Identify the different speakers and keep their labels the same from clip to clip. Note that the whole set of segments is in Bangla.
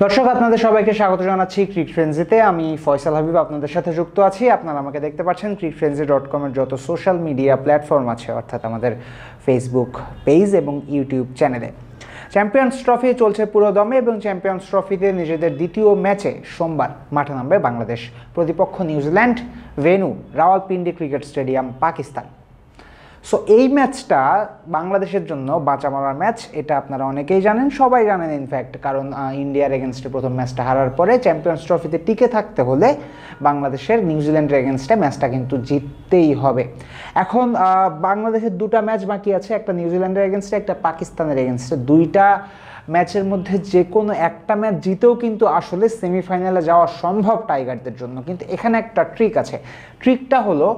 Speaker 1: দর্শক আপনাদের সবাইকে স্বাগত জানাচ্ছি ক্রিকেট ফ্রেন্ডজিতে। আমি ফয়সাল হাবিব আপনাদের সাথে যুক্ত আছি। আপনারা আমাকে দেখতে পাচ্ছেন cricketfrenzy.com এর যত সোশ্যাল মিডিয়া প্ল্যাটফর্ম আছে, অর্থাৎ আমাদের ফেসবুক পেজ এবং ইউটিউব চ্যানেলে। চ্যাম্পিয়ন্স ট্রফি চলছে পুরো দমে এবং চ্যাম্পিয়ন্স ট্রফিতে নিজেদের দ্বিতীয় ম্যাচে সোমবার মাঠে নামবে বাংলাদেশ। প্রতিপক্ষ New Zealand, venue Rawalpindi cricket stadium, Pakistan. So এই ম্যাচটা বাংলাদেশের জন্য বাঁচা মরার ম্যাচ, এটা আপনারা অনেকেই জানেন, সবাই জানেন ইনফ্যাক্ট, কারণ ইন্ডিয়ার এগেনস্টে প্রথম ম্যাচটা হারার পরে চ্যাম্পিয়ন্স ট্রফিতে টিকে থাকতে হলে বাংলাদেশের নিউজিল্যান্ডের এগেনস্টে ম্যাচটা কিন্তু জিততেই হবে। এখন বাংলাদেশের দুটা ম্যাচ বাকি আছে, একটা নিউজিল্যান্ডের এগেনস্টে, একটা পাকিস্তানের এগেনস্টে। দুইটা ম্যাচের মধ্যে যে কোনো একটা ম্যাচ জিতেও কিন্তু আসলে সেমিফাইনালে যাওয়া সম্ভব টাইগারদের জন্য। কিন্তু এখানে একটা ট্রিক আছে, ট্রিকটা হলো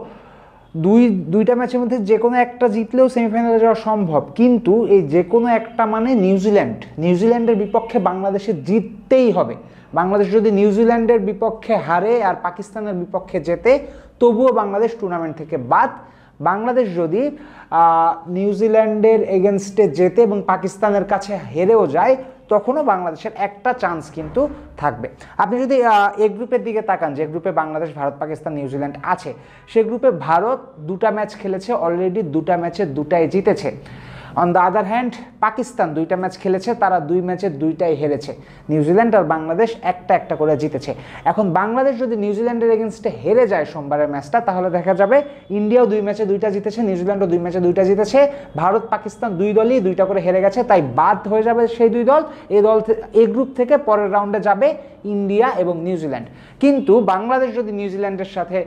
Speaker 1: দুইটা ম্যাচের মধ্যে যে কোনো একটা জিতলেও সেমিফাইনালে যাওয়া সম্ভব, কিন্তু এই যে কোনো একটা মানে নিউজিল্যান্ডের বিপক্ষে বাংলাদেশে জিততেই হবে। বাংলাদেশ যদি নিউজিল্যান্ডের বিপক্ষে হারে আর পাকিস্তানের বিপক্ষে জেতে, তবুও বাংলাদেশ টুর্নামেন্ট থেকে বাদ। বাংলাদেশ যদি নিউজিল্যান্ডের এগেনস্টে জেতে এবং পাকিস্তানের কাছে হেরেও যায়, তখনও বাংলাদেশের একটা চান্স কিন্তু থাকবে। আপনি যদি এ গ্রুপের দিকে তাকান, যে গ্রুপে বাংলাদেশ, ভারত, পাকিস্তান, নিউজিল্যান্ড আছে, সে গ্রুপে ভারত দুটা ম্যাচ খেলেছে অলরেডি, দুটা ম্যাচে দুটাই জিতেছে। On the other hand Pakistan দুইটা ম্যাচ খেলেছে, তারা দুই ম্যাচে দুইটাই হেরেছে। নিউজিল্যান্ড আর বাংলাদেশ একটা একটা করে জিতেছে। এখন বাংলাদেশ যদি নিউজিল্যান্ডের এগেনস্টে হেরে যায় সোমবারের ম্যাচটা, তাহলে দেখা যাবে ইন্ডিয়াও দুই ম্যাচে দুইটা জিতেছে, নিউজিল্যান্ডও দুই ম্যাচে দুইটা জিতেছে, ভারত পাকিস্তান দুই দলই দুইটা করে হেরে গেছে, তাই বাদ হয়ে যাবে সেই দুই দল। এই গ্রুপ থেকে পরের রাউন্ডে যাবে ইন্ডিয়া এবং নিউজিল্যান্ড। কিন্তু বাংলাদেশ যদি নিউজিল্যান্ডের সাথে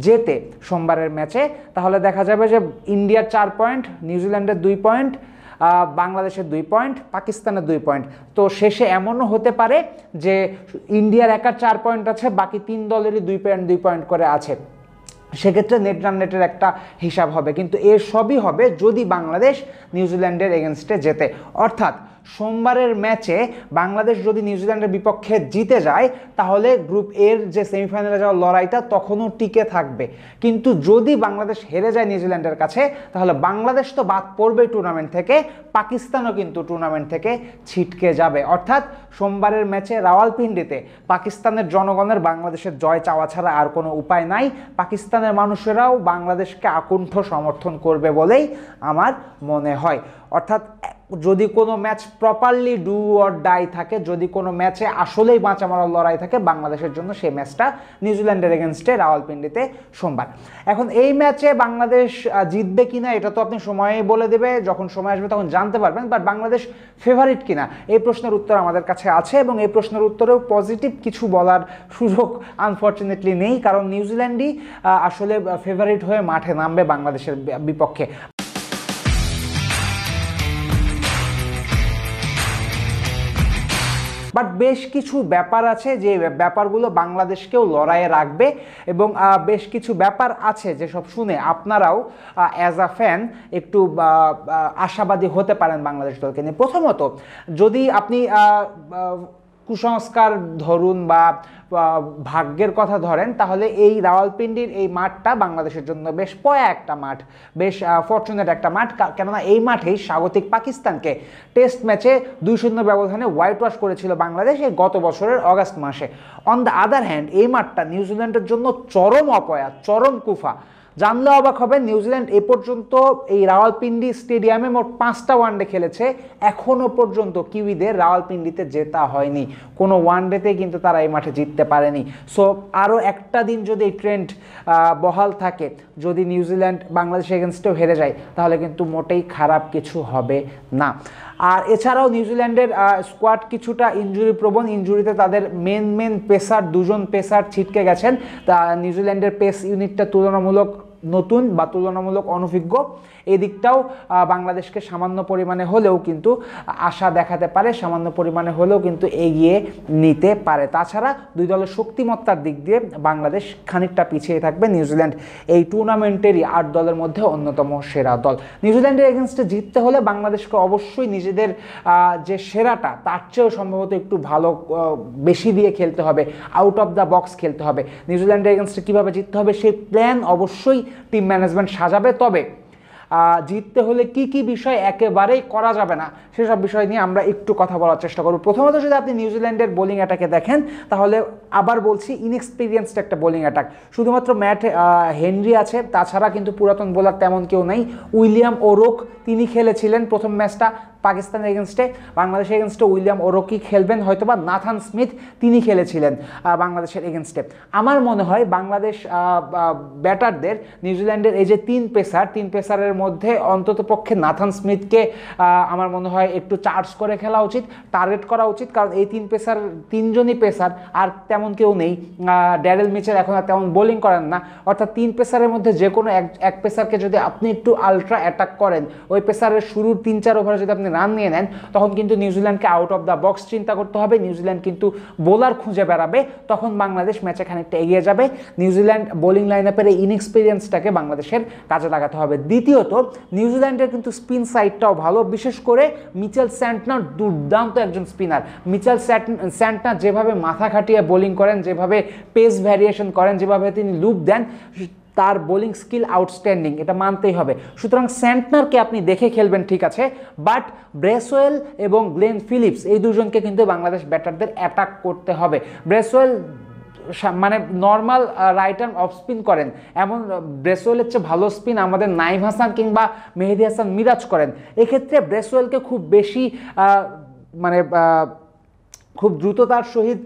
Speaker 1: জেতে সোমবারের ম্যাচে, তাহলে দেখা যাবে যে ইন্ডিয়ার 4 পয়েন্ট, নিউজিল্যান্ডের 2 পয়েন্ট, বাংলাদেশের 2 পয়েন্ট, পাকিস্তানের 2 পয়েন্ট। তো শেষে এমনও হতে পারে যে ইন্ডিয়ার একার 4 পয়েন্ট আছে, বাকি 3 দলেরই 2 পয়েন্ট করে আছে। সেক্ষেত্রে নেট রান নেটের একটা হিসাব হবে, কিন্তু এর সবই হবে যদি বাংলাদেশ নিউজিল্যান্ডের এগেনস্টে জেতে। অর্থাৎ সোমবারের ম্যাচে বাংলাদেশ যদি নিউজিল্যান্ডের বিপক্ষে জিতে যায়, তাহলে গ্রুপ এর যে সেমিফাইনালে যাওয়ার লড়াইটা তখনও টিকে থাকবে। কিন্তু যদি বাংলাদেশ হেরে যায় নিউজিল্যান্ডের কাছে, তাহলে বাংলাদেশ তো বাদ পড়বে টুর্নামেন্ট থেকে, পাকিস্তানও কিন্তু টুর্নামেন্ট থেকে ছিটকে যাবে। অর্থাৎ সোমবারের ম্যাচে রাওয়ালপিন্ডিতে পাকিস্তানের জনগণের বাংলাদেশের জয় চাওয়া ছাড়া আর কোনো উপায় নাই। পাকিস্তানের মানুষেরাও বাংলাদেশকে আকুণ্ঠ সমর্থন করবে বলেই আমার মনে হয়। অর্থাৎ যদি কোনো match properly do or die থাকে, যদি কোনো ম্যাচে আসলেই বাঁচা মরার লড়াই থাকে বাংলাদেশের জন্য, সেই ম্যাচটা নিউজিল্যান্ডের এগেনস্টে রাওয়ালপিন্ডিতে সোমবার। এখন এই ম্যাচে বাংলাদেশ জিতবে কিনা এটা তো আপনি সময়েই বলে দেবে, যখন সময় আসবে তখন জানতে পারবেন। বাট বাংলাদেশ ফেভারিট কিনা এই প্রশ্নের উত্তর আমাদের কাছে আছে, এবং এই প্রশ্নের উত্তরেও পজিটিভ কিছু বলার সুযোগ আনফর্চুনেটলি নেই, কারণ নিউজিল্যান্ডই আসলে ফেভারিট হয়ে মাঠে নামবে বাংলাদেশের বিপক্ষে। বাট বেশ কিছু ব্যাপার আছে যে ব্যাপারগুলো বাংলাদেশকেও লড়াইয়ে রাখবে, এবং বেশ কিছু ব্যাপার আছে যেসব শুনে আপনারাও অ্যাজ আ ফ্যান একটু আশাবাদী হতে পারেন বাংলাদেশ দলকে নিয়ে। প্রথমত, যদি আপনি কুসংস্কার ধরুন বা ভাগ্যের কথা ধরেন, তাহলে এই রাওয়ালপিন্ডির এই মাঠটা বাংলাদেশের জন্য বেশ পয়া একটা মাঠ, বেশ ফরচুনেট একটা মাঠ। কেননা এই মাঠেই স্বাগতিক পাকিস্তানকে টেস্ট ম্যাচে 2-0 ব্যবধানে হোয়াইট ওয়াশ করেছিল বাংলাদেশ এই গত বছরের অগাস্ট মাসে। অন দ্য আদার হ্যান্ড এই মাঠটা নিউজিল্যান্ডের জন্য চরম অপয়া, চরম কুফা। জানলে অবাক হবেন, নিউজিল্যান্ড এ পর্যন্ত এই রাওয়ালপিন্ডি স্টেডিয়ামে মোট 5টা ওয়ানডে খেলেছে, এখনও পর্যন্ত কিউইদের রাওয়ালপিন্ডিতে জেতা হয়নি। কোনো ওয়ানডেতে কিন্তু তারা এই মাঠে জিততে পারেনি। সো আরও একটা দিন যদি এই ট্রেন্ড বহাল থাকে, যদি নিউজিল্যান্ড বাংলাদেশ এগেনস্টেও হেরে যায়, তাহলে কিন্তু মোটেই খারাপ কিছু হবে না। আর এছাড়াও নিউজিল্যান্ডের স্কোয়াড কিছুটা ইনজুরি প্রবণ, ইনজুরিতে তাদের মেন পেসার 2জন পেসার ছিটকে গেছেন। তা নিউজিল্যান্ডের পেস ইউনিটটা তুলনামূলক নতুন বা তুলনামূলক অনভিজ্ঞ, এই দিকটাও বাংলাদেশকে সামান্য পরিমাণে হলেও কিন্তু আশা দেখাতে পারে, সামান্য পরিমাণে হলেও কিন্তু এগিয়ে নিতে পারে। তাছাড়া দুই দলের শক্তিমত্তার দিক দিয়ে বাংলাদেশ খানিকটা পিছিয়ে থাকবে। নিউজিল্যান্ড এই টুর্নামেন্টেরই 8 দলের মধ্যে অন্যতম সেরা দল। নিউজিল্যান্ডের এগেনস্টে জিততে হলে বাংলাদেশকে অবশ্যই নিজেদের যে সেরাটা তার চেয়েও সম্ভবত একটু ভালো, বেশি দিয়ে খেলতে হবে, আউট অফ দ্য বক্স খেলতে হবে। নিউজিল্যান্ডের এগেনস্টে কীভাবে জিততে হবে সেই প্ল্যান অবশ্যই টিম ম্যানেজমেন্ট সাজাবে। তবে জিততে হলে কি কি বিষয় একেবারেই করা যাবে না সেসব বিষয় নিয়ে আমরা একটু কথা বলার চেষ্টা করব। প্রথমত যদি আপনি নিউজিল্যান্ডের বোলিং অ্যাটাকে দেখেন তাহলে আবার বলছি ইনএক্সপিরিয়েন্সড একটা বোলিং অ্যাটাক। শুধুমাত্র ম্যাট হেনরি আছে, তাছাড়া কিন্তু পুরাতন বোলার তেমন কেউ নেই। উইলিয়াম ওরোক তিনি খেলেছিলেন প্রথম ম্যাচটা পাকিস্তানের এগেনস্টে, বাংলাদেশের এগেনস্টে উইলিয়াম ওরোকি খেলবেন, হয়তোবা নাথান স্মিথ তিনি খেলেছিলেন বাংলাদেশের এগেনস্টে। আমার মনে হয় বাংলাদেশ ব্যাটারদের নিউজিল্যান্ডের এই যে তিন পেসারের মধ্যে অন্তত পক্ষে নাথান স্মিথকে আমার মনে হয় একটু চার্জ করে খেলা উচিত, টার্গেট করা উচিত, কারণ এই তিনজনই পেসার, আর তেমন কেউ নেই। ড্যারেল মিচেল এখন আর তেমন বোলিং করেন না, অর্থাৎ তিন পেসারের মধ্যে যে কোনো এক পেসারকে যদি আপনি একটু আলট্রা অ্যাটাক করেন, ওই পেসারের শুরুর 3-4 ওভারে যদি আপনি রান নিয়ে নেন, তখন কিন্তু নিউজিল্যান্ডকে আউট অফ দ্য বক্স চিন্তা করতে হবে। নিউজিল্যান্ড কিন্তু বোলার খুঁজে বেড়াবে, তখন বাংলাদেশ ম্যাচে খানিকটা এগিয়ে যাবে। নিউজিল্যান্ড বোলিং লাইন আপের এই ইনএক্সপিরিয়েন্সটাকে বাংলাদেশের কাজে লাগাতে হবে। দ্বিতীয়ত নিউজিল্যান্ডের কিন্তু স্পিন সাইডটাও ভালো, বিশেষ করে মিচেল স্যান্টনার দুর্দান্ত একজন স্পিনার। মিচেল স্যান্টনার যেভাবে মাথা খাটিয়ে বোলিং করেন, যেভাবে পেস ভ্যারিয়েশন করেন, যেভাবে তিনি লুপ দেন, তার বোলিং স্কিল আউটস্ট্যান্ডিং, এটা মানতেই হবে। সুতরাং স্যান্টনারকে আপনি দেখে খেলবেন ঠিক আছে, বাট ব্রেসওয়েল এবং গ্লেন ফিলিপস এই দুজনকে কিন্তু বাংলাদেশ ব্যাটারদের অ্যাটাক করতে হবে। ব্রেসওয়েল মানে normal right arm off spin করেন, এমন ব্রেসওয়েলের চেয়ে ভালো স্পিন আমাদের নাইম হাসান কিংবা মেহেদী হাসান মিরাজ করেন। এক্ষেত্রে ব্রেসওয়েলকে খুব বেশি খুব দ্রুততার সহিত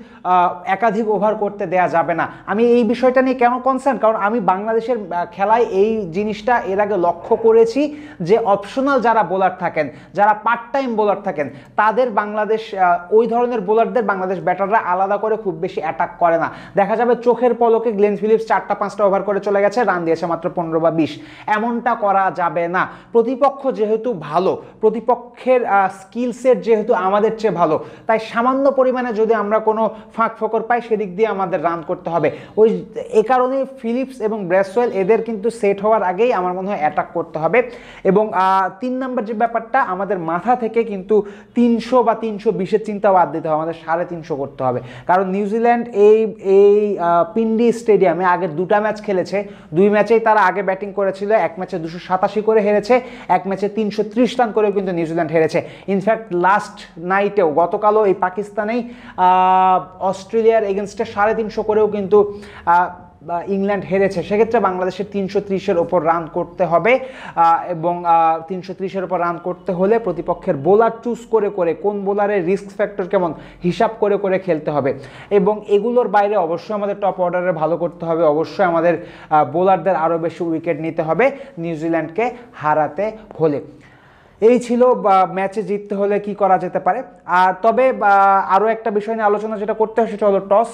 Speaker 1: একাধিক ওভার করতে দেয়া যাবে না। আমি এই বিষয়টা নিয়ে কেন কনসার্ন, কারণ আমি বাংলাদেশের খেলায় এই জিনিসটা এর আগে লক্ষ্য করেছি যে অপশনাল যারা বোলার থাকেন, যারা পার্ট টাইম বোলার থাকেন, তাদের বাংলাদেশ ওই ধরনের বোলারদের বাংলাদেশ ব্যাটাররা আলাদা করে খুব বেশি অ্যাটাক করে না। দেখা যাবে চোখের পলকে গ্লেন ফিলিপস 4-5টা ওভার করে চলে গেছে, রান দিয়েছে মাত্র 15 বা 20। এমনটা করা যাবে না। প্রতিপক্ষ যেহেতু ভালো, প্রতিপক্ষের স্কিল সেট যেহেতু আমাদের চেয়ে ভালো, তাই সামান্য পরিমাণে যদি আমরা কোনো ফাঁক ফোকর পাই সেদিক দিয়ে আমাদের রান করতে হবে। এ কারণে ফিলিপস এবং ব্রেসওয়েল এদের কিন্তু সেট হওয়ার আগেই আমার মনে হয় অ্যাটাক করতে হবে। এবং 3 নম্বর যে ব্যাপারটা, আমাদের মাথা থেকে কিন্তু 300 বা 320-এর চিন্তা বাদ দিতে হবে, আমাদের 350 করতে হবে। কারণ নিউজিল্যান্ড এই পিন্ডি স্টেডিয়ামে আগে 2টা ম্যাচ খেলেছে, 2 ম্যাচেই তারা আগে ব্যাটিং করেছিল। এক ম্যাচে 287 করে হেরেছে, এক ম্যাচে 330 রান করেও কিন্তু নিউজিল্যান্ড হেরেছে। ইনফ্যাক্ট লাস্ট নাইটেও, গতকালও এই পাকিস্তানেই অস্ট্রেলিয়ার এগেনস্টে 350 করেও কিন্তু ইংল্যান্ড হেরেছে। সেক্ষেত্রে বাংলাদেশের 330-এর ওপর রান করতে হবে, এবং 330-এর ওপর রান করতে হলে প্রতিপক্ষের বোলার চুজ করে করে, কোন বোলারের রিস্ক ফ্যাক্টর কেমন হিসাব করে করে খেলতে হবে। এবং এগুলোর বাইরে অবশ্যই আমাদের টপ অর্ডারে ভালো করতে হবে, অবশ্যই আমাদের বোলারদের আরও বেশি উইকেট নিতে হবে নিউজিল্যান্ডকে হারাতে হলে। এই ছিল ম্যাচে জিততে হলে কি করা যেতে পারে। আর তবে আরও একটা বিষয় নিয়ে আলোচনা যেটা করতে হয় সেটা হলো টস।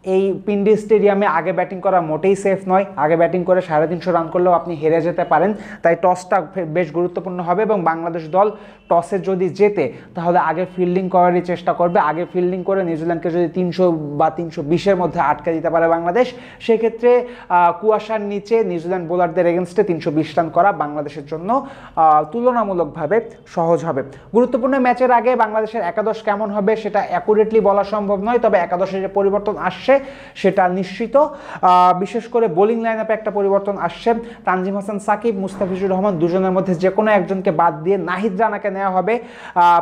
Speaker 1: এই পিন্ডি স্টেডিয়ামে আগে ব্যাটিং করা মোটেই সেফ নয়। আগে ব্যাটিং করে 350 রান করলেও আপনি হেরে যেতে পারেন, তাই টসটা বেশ গুরুত্বপূর্ণ হবে। এবং বাংলাদেশ দল টসে যদি জেতে তাহলে আগে ফিল্ডিং করারই চেষ্টা করবে। আগে ফিল্ডিং করে নিউজিল্যান্ডকে যদি 300 বা 320-এর মধ্যে আটকে দিতে পারে বাংলাদেশ, সেক্ষেত্রে কুয়াশার নিচে নিউজিল্যান্ড বোলারদের এগেনস্টে 320 রান করা বাংলাদেশের জন্য তুলনামূলকভাবে সহজ হবে। গুরুত্বপূর্ণ ম্যাচের আগে বাংলাদেশের একাদশ কেমন হবে সেটা অ্যাকুরেটলি বলা সম্ভব নয়, তবে একাদশের যে পরিবর্তন আসছে সেটা নিশ্চিত। বিশেষ করে বোলিং লাইন আপে একটা পরিবর্তন আসছে। তানজিম হাসান সাকিব, মুস্তাফিজুর রহমান দুজনের মধ্যে যে কোনো একজনকে বাদ দিয়ে নাহিদ রানাকে নেওয়া হবে।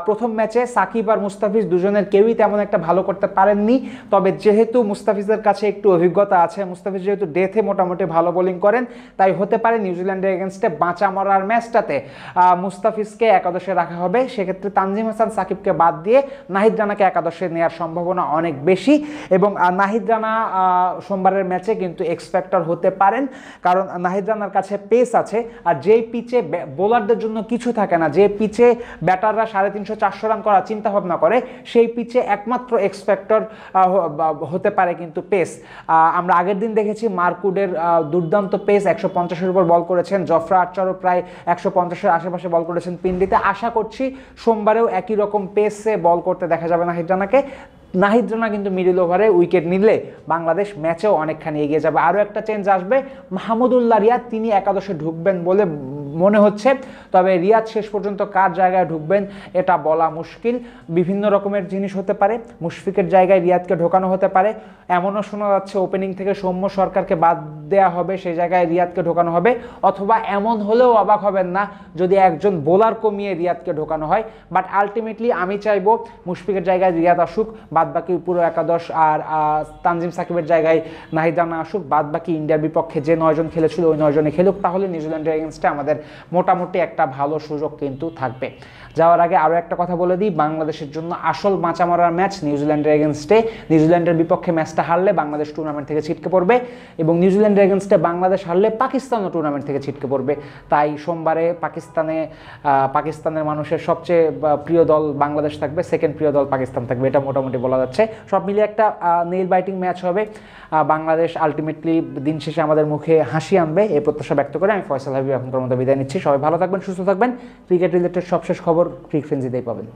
Speaker 1: প্রথম ম্যাচে সাকিব আর মুস্তাফিজ দুজনের কেউই তেমন একটা ভালো করতে পারেননি, তবে যেহেতু মুস্তাফিজের কাছে একটু অভিজ্ঞতা আছে, মুস্তাফিজ যেহেতু ডেথে মোটামুটি ভালো বোলিং করেন, তাই হতে পারে নিউজিল্যান্ডের এগেনস্টে বাঁচা মরার ম্যাচটাতে মুস্তাফিজকে একাদশে রাখা হবে। সেক্ষেত্রে তানজিম হাসান সাকিবকে বাদ দিয়ে নাহিদ রানাকে একাদশে নেওয়ার সম্ভাবনা অনেক বেশি। এবং নাহিদ রানা সোমবারের ম্যাচে কিন্তু এক্সপেক্টর হতে পারেন, কারণ নাহিদ রানার কাছে পেস আছে। আর যেই পিচে বোলারদের জন্য কিছু থাকে না, যে পিচে ব্যাটাররা 350-400 রান করার চিন্তা ভাবনা করে, সেই পিচে একমাত্র এক্সপেক্টর হতে পারে কিন্তু পেস। আমরা আগের দিন দেখেছি মার্কুডের দুর্দান্ত পেস, 150-এর উপর বল করেছেন। জফরা আর্চারও প্রায় 150-এর আশেপাশে বল করেছেন পিন্ডিতে। আশা করছি সোমবারেও একই রকম পেসে বল করতে দেখা যাবে নাহিদ রানাকে। নাহিদ রানা কিন্তু মিডল ওভারে উইকেট নিলে বাংলাদেশ ম্যাচেও অনেকখানি এগিয়ে যাবে। আরও একটা চেঞ্জ আসবে, মাহমুদুল্লাহ রিয়াদ তিনি একাদশে ঢুকবেন বলে মনে হচ্ছে, তবে রিয়াদ শেষ পর্যন্ত কার জায়গায় ঢুকবেন এটা বলা মুশকিল। বিভিন্ন রকমের জিনিস হতে পারে, মুশফিকের জায়গায় রিয়াদকে ঢোকানো হতে পারে। এমনও শোনা যাচ্ছে ওপেনিং থেকে সৌম্য সরকারকে বাদ দেওয়া হবে, সেই জায়গায় রিয়াদকে ঢোকানো হবে, অথবা এমন হলেও অবাক হবেন না যদি একজন বোলার কমিয়ে রিয়াদকে ঢোকানো হয়। বাট আলটিমেটলি আমি চাইবো মুশফিকের জায়গায় রিয়াদ আসুক, বাদবাকি পুরো একাদশ, আর তানজিম সাকিবের জায়গায় নাহিদ রানা আসুক, বাদবাকি ইন্ডিয়ার বিপক্ষে যে 9 জন খেলেছিল ওই 9 জনে খেলুক, তাহলে নিউজিল্যান্ডের এগেনস্টে আমাদের মোটামুটি একটা ভালো সুযোগ কিন্তু থাকবে। যাওয়ার আগে আরও একটা কথা বলে দিই, বাংলাদেশের জন্য আসল বাঁচা মরার ম্যাচ নিউজিল্যান্ডের এগেনস্টে। নিউজিল্যান্ডের বিপক্ষে ম্যাচটা হারলে বাংলাদেশ টুর্নামেন্ট থেকে ছিটকে পড়বে, এবং নিউজিল্যান্ডের এগেনস্টে বাংলাদেশ হারলে পাকিস্তানও টুর্নামেন্ট থেকে ছিটকে পড়বে। তাই সোমবারে পাকিস্তানের মানুষের সবচেয়ে প্রিয় দল বাংলাদেশ থাকবে, সেকেন্ড প্রিয় দল পাকিস্তান থাকবে, এটা মোটামুটি বলা যাচ্ছে। সব মিলিয়ে একটা নেইল বাইটিং ম্যাচ হবে। বাংলাদেশ আলটিমেটলি দিন শেষে আমাদের মুখে হাসি আনবে, এই প্রত্যাশা ব্যক্ত করে আমি ফয়সাল হাবিব এখনকার মতো বিদায় নিচ্ছি। সবাই ভালো থাকবেন, সুস্থ থাকবেন। ক্রিকেট রিলেটেড সবশেষ খবর ক্রিক ফ্রেন্সিতেই পাবেন।